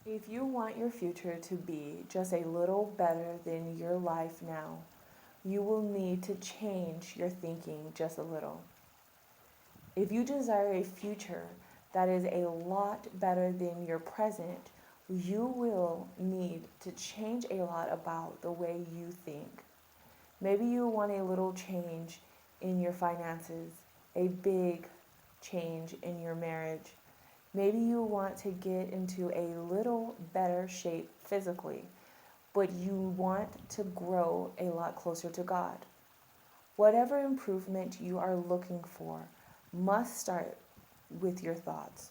If you want your future to be just a little better than your life now, you will need to change your thinking just a little. If you desire a future that is a lot better than your present, you will need to change a lot about the way you think. Maybe you want a little change in your finances, a big change in your marriage. Maybe you want to get into a little better shape physically, but you want to grow a lot closer to God. Whatever improvement you are looking for must start with your thoughts.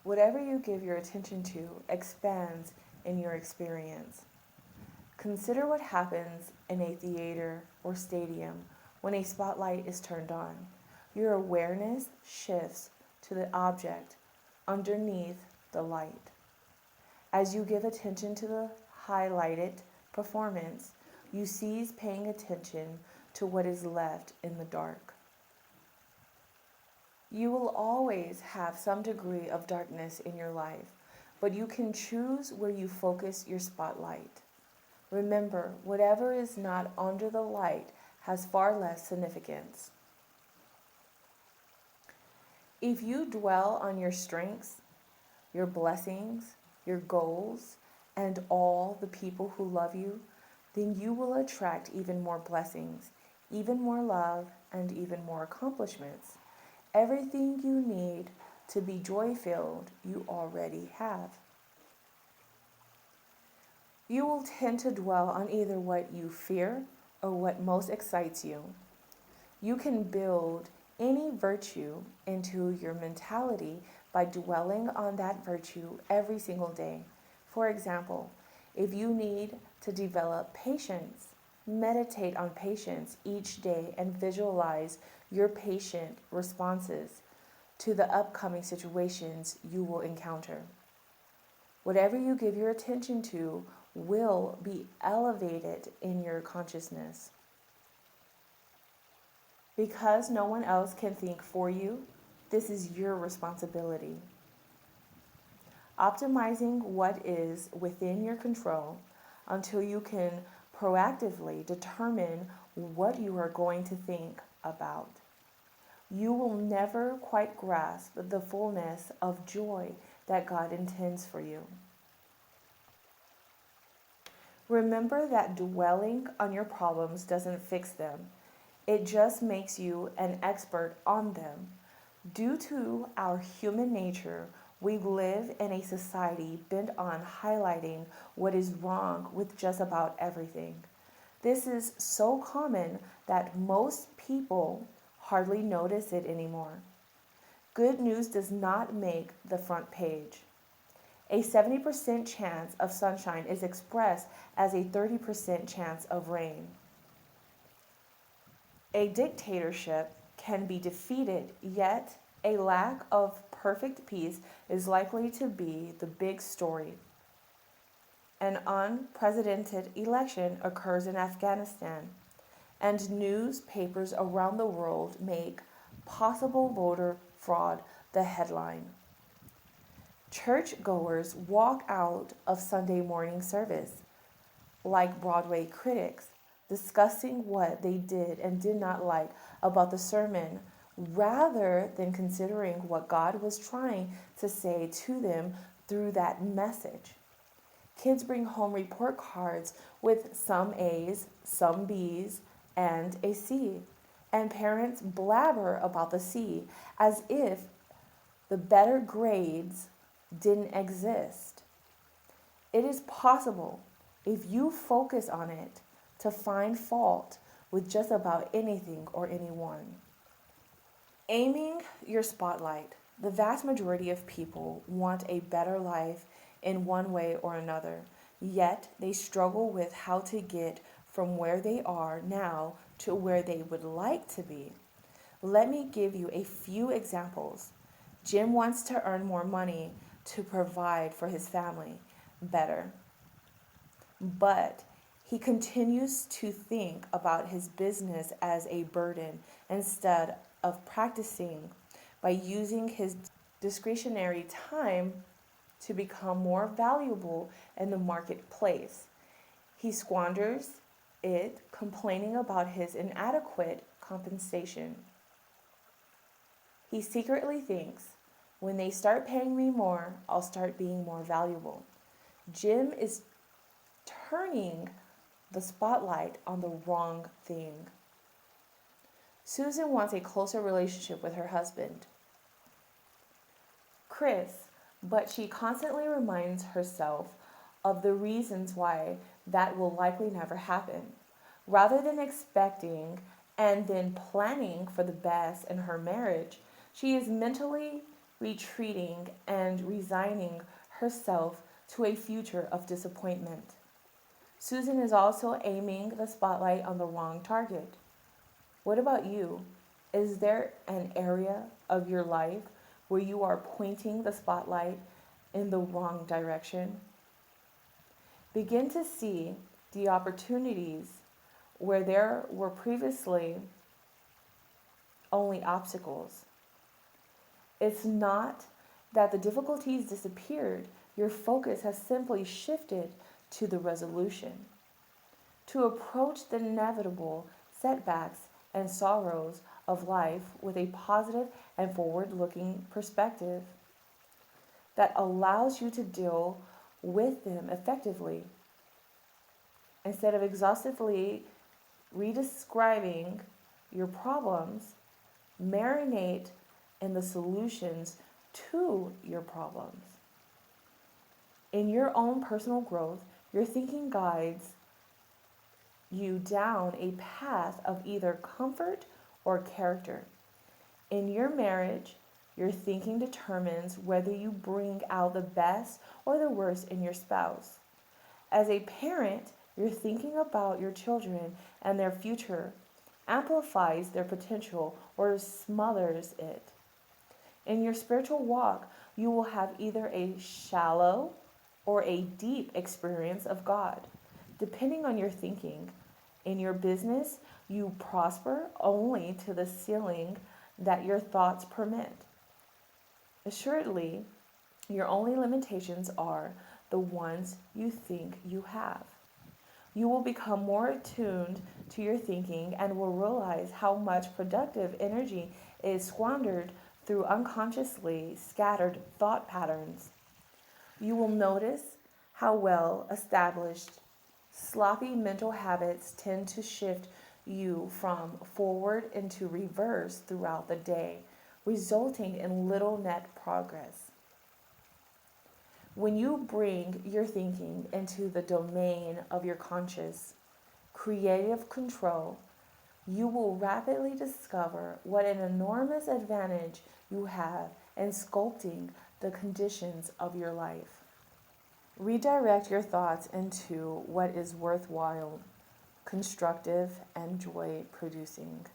Whatever you give your attention to expands in your experience. Consider what happens in a theater or stadium when a spotlight is turned on. Your awareness shifts to the object underneath the light. As you give attention to the highlighted performance, you cease paying attention to what is left in the dark. You will always have some degree of darkness in your life, but you can choose where you focus your spotlight. Remember, whatever is not under the light has far less significance. If you dwell on your strengths, your blessings, your goals, and all the people who love you, then you will attract even more blessings, even more love, and even more accomplishments. Everything you need to be joy filled, you already have. You will tend to dwell on either what you fear or what most excites you. You can build any virtue into your mentality by dwelling on that virtue every single day. For example, if you need to develop patience, meditate on patience each day and visualize your patient responses to the upcoming situations you will encounter. Whatever you give your attention to will be elevated in your consciousness. Because no one else can think for you, this is your responsibility. Optimizing what is within your control until you can proactively determine what you are going to think about. You will never quite grasp the fullness of joy that God intends for you. Remember that dwelling on your problems doesn't fix them. It just makes you an expert on them. Due to our human nature, we live in a society bent on highlighting what is wrong with just about everything. This is so common that most people hardly notice it anymore. Good news does not make the front page. A 70% chance of sunshine is expressed as a 30% chance of rain. A dictatorship can be defeated, yet a lack of perfect peace is likely to be the big story. An unprecedented election occurs in Afghanistan, and newspapers around the world make possible voter fraud the headline. Churchgoers walk out of Sunday morning service like Broadway critics, discussing what they did and did not like about the sermon rather than considering what God was trying to say to them through that message. Kids bring home report cards with some A's, some B's, and a C. And parents blabber about the C as if the better grades didn't exist. It is possible, if you focus on it, to find fault with just about anything or anyone. Aiming your spotlight. The vast majority of people want a better life in one way or another, yet they struggle with how to get from where they are now to where they would like to be. Let me give you a few examples. Jim wants to earn more money to provide for his family better, but he continues to think about his business as a burden instead of practicing by using his discretionary time to become more valuable in the marketplace. He squanders it complaining about his inadequate compensation. He secretly thinks, when they start paying me more, I'll start being more valuable. Jim is turning the spotlight on the wrong thing. Susan wants a closer relationship with her husband, Chris, but she constantly reminds herself of the reasons why that will likely never happen. Rather than expecting and then planning for the best in her marriage, she is mentally retreating and resigning herself to a future of disappointment. Susan is also aiming the spotlight on the wrong target. What about you? Is there an area of your life where you are pointing the spotlight in the wrong direction? Begin to see the opportunities where there were previously only obstacles. It's not that the difficulties disappeared, your focus has simply shifted to the resolution. To approach the inevitable setbacks and sorrows of life with a positive and forward-looking perspective that allows you to deal with them effectively. Instead of exhaustively redescribing your problems, marinate in the solutions to your problems. In your own personal growth, your thinking guides you down a path of either comfort or character. In your marriage, your thinking determines whether you bring out the best or the worst in your spouse. As a parent, your thinking about your children and their future amplifies their potential or smothers it. In your spiritual walk, you will have either a shallow or a deep experience of God, depending on your thinking. In your business, you prosper only to the ceiling that your thoughts permit. Assuredly, your only limitations are the ones you think you have. You will become more attuned to your thinking and will realize how much productive energy is squandered through unconsciously scattered thought patterns. You will notice how well established sloppy mental habits tend to shift you from forward into reverse throughout the day, resulting in little net progress. When you bring your thinking into the domain of your conscious, creative control, you will rapidly discover what an enormous advantage you have in sculpting the conditions of your life. Redirect your thoughts into what is worthwhile, constructive, and joy producing.